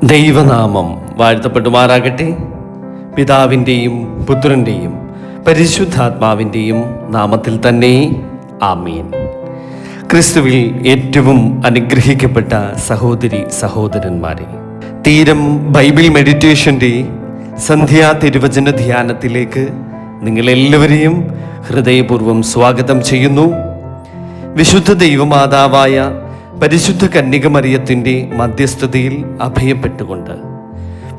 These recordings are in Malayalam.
ദൈവനാമം വാഴ്ത്തപ്പെടുമാറാകട്ടെ. പിതാവിൻ്റെയും പുത്രൻ്റെയും പരിശുദ്ധാത്മാവിൻ്റെയും നാമത്തിൽ തന്നെ ആമീൻ. ക്രിസ്തുവിൽ ഏറ്റവും അനുഗ്രഹിക്കപ്പെട്ട സഹോദരി സഹോദരന്മാരെ, തീരം ബൈബിൾ മെഡിറ്റേഷൻ്റെ സന്ധ്യാ തിരുവചന ധ്യാനത്തിലേക്ക് നിങ്ങളെല്ലാവരെയും ഹൃദയപൂർവ്വം സ്വാഗതം ചെയ്യുന്നു. വിശുദ്ധ ദൈവമാതാവായ പരിശുദ്ധ കന്യകമറിയത്തിൻ്റെ മധ്യസ്ഥതയിൽ അഭയപ്പെട്ടുകൊണ്ട്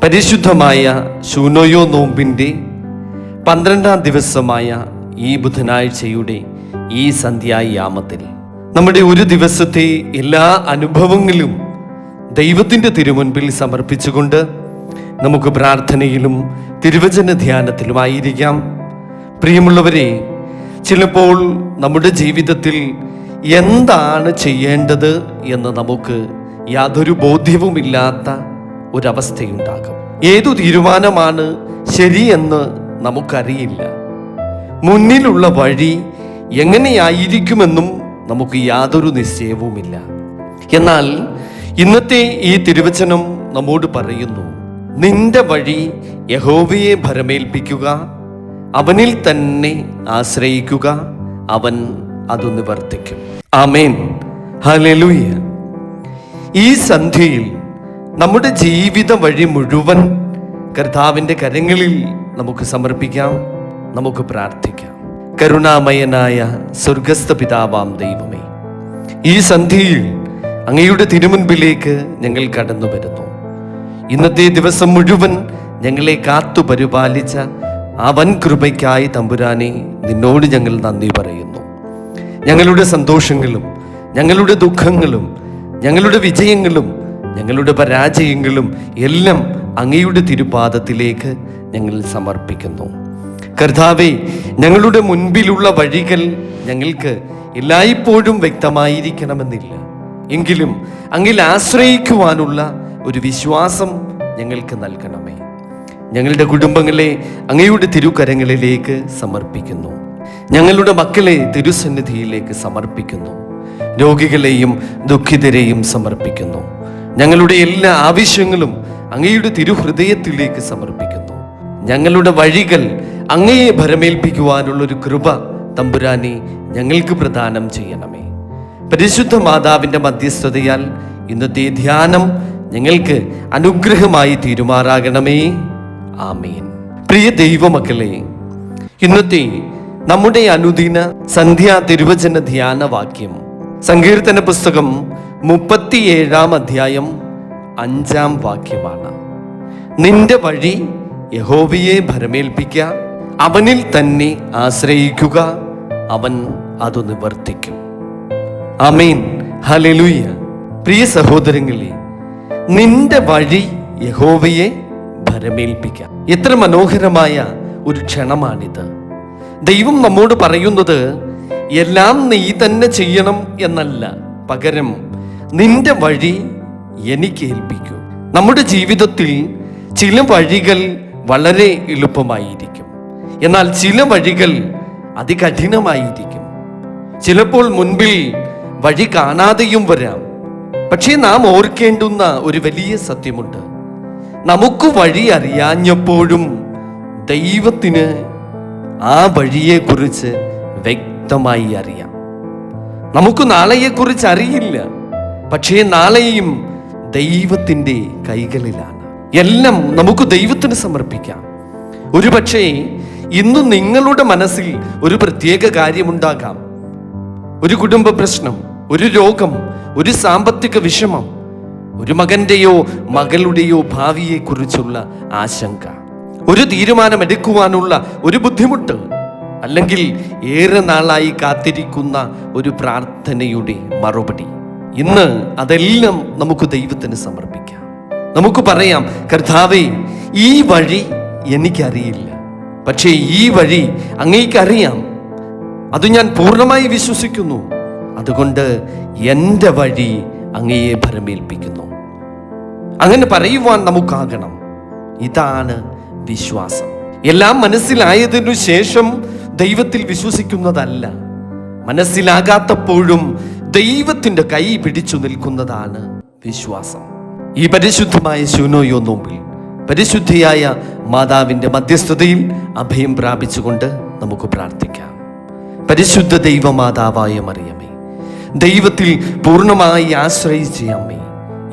പരിശുദ്ധമായ ശൂനോയോ നോമ്പിൻ്റെ 12-ാം ദിവസമായ ഈ ബുധനാഴ്ചയുടെ ഈ സന്ധ്യായാമത്തിൽ നമ്മുടെ ഒരു ദിവസത്തെ എല്ലാ അനുഭവങ്ങളും ദൈവത്തിൻ്റെ തിരുമുൻപിൽ സമർപ്പിച്ചുകൊണ്ട് നമുക്ക് പ്രാർത്ഥനയിലും തിരുവചന ധ്യാനത്തിലുമായിരിക്കാം. പ്രിയമുള്ളവരെ, ചിലപ്പോൾ നമ്മുടെ ജീവിതത്തിൽ എന്താണ് ചെയ്യേണ്ടത് എന്ന് നമുക്ക് യാതൊരു ബോധ്യവുമില്ലാത്ത ഒരവസ്ഥയുണ്ടാകും. ഏതു തീരുമാനമാണ് ശരിയെന്ന് നമുക്കറിയില്ല. മുന്നിലുള്ള വഴി എങ്ങനെയായിരിക്കുമെന്നും നമുക്ക് യാതൊരു നിശ്ചയവുമില്ല. എന്നാൽ ഇന്നത്തെ ഈ തിരുവചനം നമ്മോട് പറയുന്നു, നിന്റെ വഴി യഹോവയെ ഭരമേൽപ്പിക്കുക, അവനിൽ തന്നെ ആശ്രയിക്കുക, അവൻ അത് നിവർത്തിക്കും. ആമേൻ, ഹല്ലേലൂയ. ഈ സന്ധ്യയിൽ നമ്മുടെ ജീവിത വഴി മുഴുവൻ കർത്താവിൻ്റെ കരങ്ങളിൽ നമുക്ക് സമർപ്പിക്കാം, നമുക്ക് പ്രാർത്ഥിക്കാം. കരുണാമയനായ സ്വർഗസ്ഥ പിതാവാം ദൈവമേ, ഈ സന്ധ്യയിൽ അങ്ങയുടെ തിരുമുൻപിലേക്ക് ഞങ്ങൾ കടന്നു വരുന്നു. ഇന്നത്തെ ദിവസം മുഴുവൻ ഞങ്ങളെ കാത്തു പരിപാലിച്ച ആ വൻ കൃപയ്ക്കായി തമ്പുരാനെ നിന്നോട് ഞങ്ങൾ നന്ദി പറയുന്നു. ഞങ്ങളുടെ സന്തോഷങ്ങളും ഞങ്ങളുടെ ദുഃഖങ്ങളും ഞങ്ങളുടെ വിജയങ്ങളും ഞങ്ങളുടെ പരാജയങ്ങളും എല്ലാം അങ്ങയുടെ തിരുപാദത്തിലേക്ക് ഞങ്ങൾ സമർപ്പിക്കുന്നു. കർത്താവേ, ഞങ്ങളുടെ മുൻപിലുള്ള വഴികൾ ഞങ്ങൾക്ക് എല്ലായ്പ്പോഴും വ്യക്തമായിരിക്കണമെന്നില്ല, എങ്കിലും അങ്ങിൽ ആശ്രയിക്കുവാനുള്ള ഒരു വിശ്വാസം ഞങ്ങൾക്ക് നൽകണമേ. ഞങ്ങളുടെ കുടുംബങ്ങളെ അങ്ങയുടെ തിരുക്കരങ്ങളിലേക്ക് സമർപ്പിക്കുന്നു. ഞങ്ങളുടെ മക്കളെ തിരുസന്നിധിയിലേക്ക് സമർപ്പിക്കുന്നു. രോഗികളെയും ദുഃഖിതരെയും സമർപ്പിക്കുന്നു. ഞങ്ങളുടെ എല്ലാ ആവശ്യങ്ങളും അങ്ങയുടെ തിരുഹൃദയത്തിലേക്ക് സമർപ്പിക്കുന്നു. ഞങ്ങളുടെ വഴികൾ അങ്ങയെ ഭരമേൽപ്പിക്കുവാനുള്ളൊരു കൃപ തമ്പുരാനെ ഞങ്ങൾക്ക് പ്രദാനം ചെയ്യണമേ. പരിശുദ്ധ മാതാവിൻ്റെ മധ്യസ്ഥതയാൽ ഇന്നത്തെ ധ്യാനം ഞങ്ങൾക്ക് അനുഗ്രഹമായി തീരുമാറാകണമേ. ആമേൻ. പ്രിയ ദൈവമക്കളെ, ഇന്നത്തെ നമ്മുടെ അനുദിന സന്ധ്യാ തിരുവചന ധ്യാന വാക്യം സങ്കീർത്തന പുസ്തകം 37-ാം അധ്യായം 5-ാം വാക്യമാണ്. നിന്റെ വഴി യഹോവയെ ഭരമേൽപ്പിക്കുക, അവനിൽ തന്നെ ആശ്രയിക്കുക, അവൻ അത് നിവർത്തിക്കും. ആമേൻ, ഹല്ലേലൂയ. പ്രിയ സഹോദരങ്ങളെ, നിന്റെ വഴി യഹോവയെ ഭരമേൽപ്പിക്കുക. എത്ര മനോഹരമായ ഒരു ക്ഷണമാണിത്. ദൈവം നമ്മോട് പറയുന്നത് എല്ലാം നീ തന്നെ ചെയ്യണം എന്നല്ല, പകരം നിന്റെ വഴി എനിക്ക് ഏൽപ്പിക്കൂ. നമ്മുടെ ജീവിതത്തിൽ ചില വഴികൾ വളരെ എളുപ്പമായിരിക്കും, എന്നാൽ ചില വഴികൾ അതികഠിനമായിരിക്കും. ചിലപ്പോൾ മുൻപിൽ വഴി കാണാതെയും വരാം. പക്ഷേ നാം ഓർക്കേണ്ടുന്ന ഒരു വലിയ സത്യമുണ്ട്. നമുക്ക് വഴി അറിയാഞ്ഞപ്പോഴും ദൈവത്തിന് ആ വഴിയെക്കുറിച്ച് വ്യക്തമായി അറിയാം. നമുക്ക് നാളെയെക്കുറിച്ച് അറിയില്ല, പക്ഷേ നാളെയും ദൈവത്തിൻ്റെ കൈകളിലാണ്. എല്ലാം നമുക്ക് ദൈവത്തിന് സമർപ്പിക്കാം. ഒരുപക്ഷേ ഇന്ന് നിങ്ങളുടെ മനസ്സിൽ ഒരു പ്രത്യേക കാര്യമുണ്ടാകാം. ഒരു കുടുംബ പ്രശ്നം, ഒരു രോഗം, ഒരു സാമ്പത്തിക വിഷമം, ഒരു മകന്റെയോ മകളുടെയോ ഭാവിയെക്കുറിച്ചുള്ള ആശങ്ക, ഒരു തീരുമാനമെടുക്കുവാനുള്ള ഒരു ബുദ്ധിമുട്ട്, അല്ലെങ്കിൽ ഏറെ നാളായി കാത്തിരിക്കുന്ന ഒരു പ്രാർത്ഥനയുടെ മറുപടി. ഇന്ന് അതെല്ലാം നമുക്ക് ദൈവത്തിന് സമർപ്പിക്കാം. നമുക്ക് പറയാം, കർത്താവേ, ഈ വഴി എനിക്കറിയില്ല, പക്ഷേ ഈ വഴി അങ്ങേക്കറിയാം. അത് ഞാൻ പൂർണ്ണമായി വിശ്വസിക്കുന്നു. അതുകൊണ്ട് എൻ്റെ വഴി അങ്ങയെ ഭരമേൽപ്പിക്കുന്നു. അങ്ങനെ പറയുവാൻ നമുക്കാകണം. ഇതാണ് വിശ്വാസം. എല്ലാം മനസ്സിലായതിനു ശേഷം ദൈവത്തിൽ വിശ്വസിക്കുന്നതല്ല, മനസ്സിലാകാത്തപ്പോഴും ദൈവത്തിൻ്റെ കൈ പിടിച്ചു നിൽക്കുന്നതാണ് വിശ്വാസം. ഈ പരിശുദ്ധമായ ശൂനോയോ നോമ്പിൽ പരിശുദ്ധിയായ മാതാവിൻ്റെ മധ്യസ്ഥതയിൽ അഭയം പ്രാപിച്ചുകൊണ്ട് നമുക്ക് പ്രാർത്ഥിക്കാം. പരിശുദ്ധ ദൈവമാതാവായ മറിയമേ, ദൈവത്തിൽ പൂർണ്ണമായി ആശ്രയിച്ച അമ്മേ,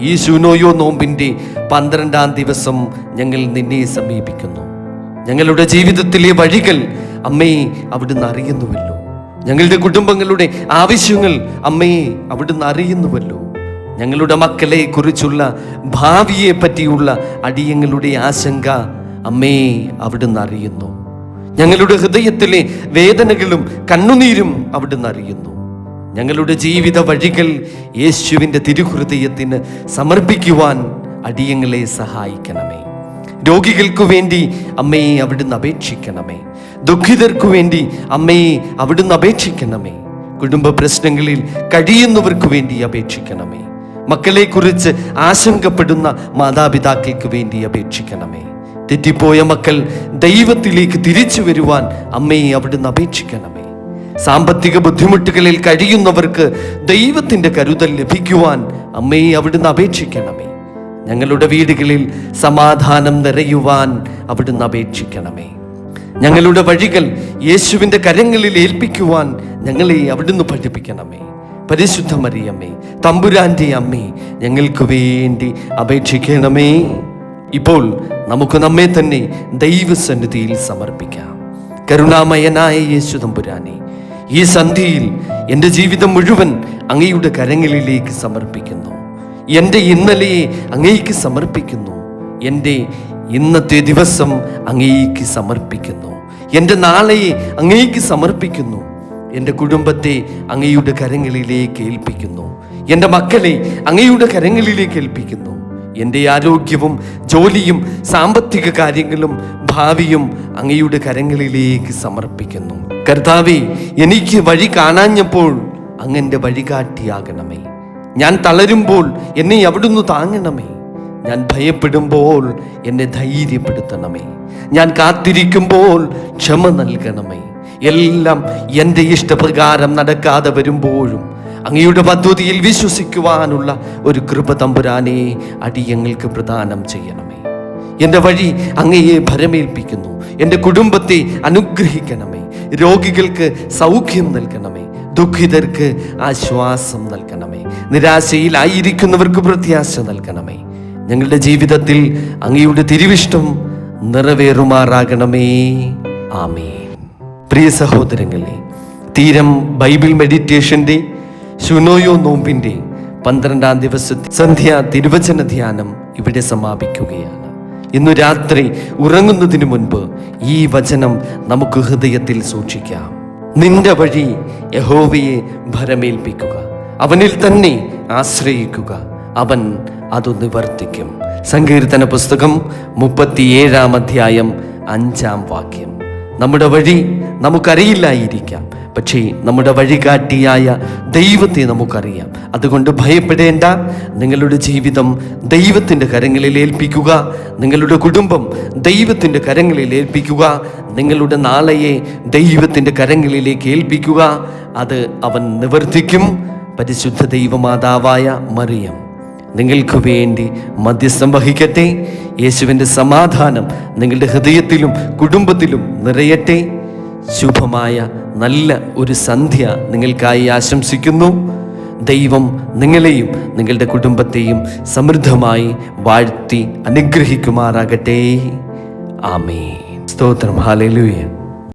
ഈ ശൂനോയോ നോമ്പിൻ്റെ 12-ാം ദിവസം ഞങ്ങൾ നിന്നെ സമീപിക്കുന്നു. ഞങ്ങളുടെ ജീവിതത്തിലെ വഴികൾ അമ്മേ അവിടുന്ന് അറിയുന്നുവല്ലോ. ഞങ്ങളുടെ കുടുംബങ്ങളുടെ ആവശ്യങ്ങൾ അമ്മേ അവിടുന്ന് അറിയുന്നുവല്ലോ. ഞങ്ങളുടെ മക്കളെ കുറിച്ചുള്ള ഭാവിയെ പറ്റിയുള്ള അടിയങ്ങളുടെ ആശങ്ക അമ്മേ അവിടുന്ന് അറിയുന്നു. ഞങ്ങളുടെ ഹൃദയത്തിലെ വേദനകളും കണ്ണുനീരും അവിടുന്ന് അറിയുന്നു. ഞങ്ങളുടെ ജീവിത വഴികൾ യേശുവിൻ്റെ തിരുഹൃദയത്തിന് സമർപ്പിക്കുവാൻ അടിയങ്ങളെ സഹായിക്കണമേ. രോഗികൾക്കു വേണ്ടി അമ്മയെ അവിടുന്ന് അപേക്ഷിക്കണമേ. ദുഃഖിതർക്കു വേണ്ടി അമ്മയെ അവിടുന്ന് അപേക്ഷിക്കണമേ. കുടുംബ പ്രശ്നങ്ങളിൽ കഴിയുന്നവർക്ക് വേണ്ടി അപേക്ഷിക്കണമേ. മക്കളെ കുറിച്ച് ആശങ്കപ്പെടുന്ന മാതാപിതാക്കൾക്ക് വേണ്ടി അപേക്ഷിക്കണമേ. തെറ്റിപ്പോയ മക്കൾ ദൈവത്തിലേക്ക് തിരിച്ചു വരുവാൻ അമ്മയെ അവിടുന്ന് അപേക്ഷിക്കണമേ. സാമ്പത്തിക ബുദ്ധിമുട്ടുകളിൽ കഴിയുന്നവർക്ക് ദൈവത്തിൻ്റെ കരുതൽ ലഭിക്കുവാൻ അമ്മയെ അവിടുന്ന് അപേക്ഷിക്കണമേ. ഞങ്ങളുടെ വീടുകളിൽ സമാധാനം നിറയുവാൻ അവിടുന്ന് അപേക്ഷിക്കണമേ. ഞങ്ങളുടെ വഴികൾ യേശുവിൻ്റെ കരങ്ങളിൽ ഏൽപ്പിക്കുവാൻ ഞങ്ങളെ അവിടുന്ന് പഠിപ്പിക്കണമേ. പരിശുദ്ധ മറിയമ്മേ, തമ്പുരാൻ്റെ അമ്മേ, ഞങ്ങൾക്ക് വേണ്ടി അപേക്ഷിക്കണമേ. ഇപ്പോൾ നമുക്ക് നമ്മെ തന്നെ ദൈവസന്നിധിയിൽ സമർപ്പിക്കാം. കരുണാമയനായ യേശു തമ്പുരാനെ, ഈ സന്ധ്യയിൽ എൻ്റെ ജീവിതം മുഴുവൻ അങ്ങയുടെ കരങ്ങളിലേക്ക് സമർപ്പിക്കുന്നു. എൻ്റെ ഇന്നലെയെ അങ്ങേക്ക് സമർപ്പിക്കുന്നു. എൻ്റെ ഇന്നത്തെ ദിവസം അങ്ങേക്ക് സമർപ്പിക്കുന്നു. എൻ്റെ നാളെയെ അങ്ങേക്ക് സമർപ്പിക്കുന്നു. എൻ്റെ കുടുംബത്തെ അങ്ങയുടെ കരങ്ങളിലേക്ക് ഏൽപ്പിക്കുന്നു. എൻ്റെ മക്കളെ അങ്ങയുടെ കരങ്ങളിലേക്ക് ഏൽപ്പിക്കുന്നു. എൻ്റെ ആരോഗ്യവും ജോലിയും സാമ്പത്തിക കാര്യങ്ങളും ഭാവിയും അങ്ങയുടെ കരങ്ങളിലേക്ക് സമർപ്പിക്കുന്നു. കർത്താവേ, എനിക്ക് വഴി കാണാഞ്ഞപ്പോൾ അങ്ങൻ്റെ വഴികാട്ടിയാകണമേ. ഞാൻ തളരുമ്പോൾ എന്നെ അവിടുന്ന് താങ്ങണമേ. ഞാൻ ഭയപ്പെടുമ്പോൾ എന്നെ ധൈര്യപ്പെടുത്തണമേ. ഞാൻ കാത്തിരിക്കുമ്പോൾ ക്ഷമ നൽകണമേ. എല്ലാം എൻ്റെ ഇഷ്ടപ്രകാരം നടക്കാതെ വരുമ്പോഴും അങ്ങയുടെ പദ്ധതിയിൽ വിശ്വസിക്കുവാനുള്ള ഒരു കൃപ തമ്പുരാനെ അടിയങ്ങൾക്ക് പ്രദാനം ചെയ്യണമേ. എൻ്റെ വഴി അങ്ങയെ ഭരമേൽപ്പിക്കുന്നു. എൻ്റെ കുടുംബത്തെ അനുഗ്രഹിക്കണമേ. രോഗികൾക്ക് സൗഖ്യം നൽകണമേ. ദുഃഖിതർക്ക് ആശ്വാസം നൽകണമേ. നിരാശയിലായിരിക്കുന്നവർക്ക് പ്രത്യാശ നൽകണമേ. ഞങ്ങളുടെ ജീവിതത്തിൽ അങ്ങയുടെ തിരുവിഷ്ടം നിറവേറുമാറാകണമേ. ആമേൻ. പ്രിയ സഹോദരങ്ങളെ, തീരം ബൈബിൾ മെഡിറ്റേഷൻ്റെ ശൂനോയോ നോമ്പിൻ്റെ 12-ാം ദിവസത്തെ സന്ധ്യ തിരുവചന ധ്യാനം ഇവിടെ സമാപിക്കുകയാണ്. ഇന്നു രാത്രി ഉറങ്ങുന്നതിന് മുൻപ് ഈ വചനം നമുക്ക് ഹൃദയത്തിൽ സൂക്ഷിക്കാം. നിന്റെ വഴി യഹോവയെ ഭരമേൽപ്പിക്കുക, അവനിൽ തന്നെ ആശ്രയിക്കുക, അവൻ അത് നിവർത്തിക്കും. സങ്കീർത്തന പുസ്തകം 37-ാം അധ്യായം 5-ാം വാക്യം. നമ്മുടെ വഴി നമുക്കറിയില്ലായിരിക്കാം, പക്ഷേ നമ്മുടെ വഴികാട്ടിയായ ദൈവത്തെ നമുക്കറിയാം. അതുകൊണ്ട് ഭയപ്പെടേണ്ട. നിങ്ങളുടെ ജീവിതം ദൈവത്തിൻ്റെ കരങ്ങളിൽ ഏൽപ്പിക്കുക. നിങ്ങളുടെ കുടുംബം ദൈവത്തിൻ്റെ കരങ്ങളിൽ ഏൽപ്പിക്കുക. നിങ്ങളുടെ നാളെയെ ദൈവത്തിൻ്റെ കരങ്ങളിലേക്ക് ഏൽപ്പിക്കുക. അത് അവൻ നിവർത്തിക്കും. പരിശുദ്ധ ദൈവമാതാവായ മറിയം നിങ്ങൾക്ക് വേണ്ടി മധ്യസ്ഥം വഹിക്കട്ടെ. യേശുവിൻ്റെ സമാധാനം നിങ്ങളുടെ ഹൃദയത്തിലും കുടുംബത്തിലും നിറയട്ടെ. ശുഭമായ നല്ല ഒരു സന്ധ്യ നിങ്ങൾക്കായി ആശംസിക്കുന്നു. ദൈവം നിങ്ങളെയും നിങ്ങളുടെ കുടുംബത്തെയും സമൃദ്ധമായി വാഴ്ത്തി അനുഗ്രഹിക്കുമാറാകട്ടെ. ആമേൻ. സ്തോത്രം. ഹല്ലേലൂയ.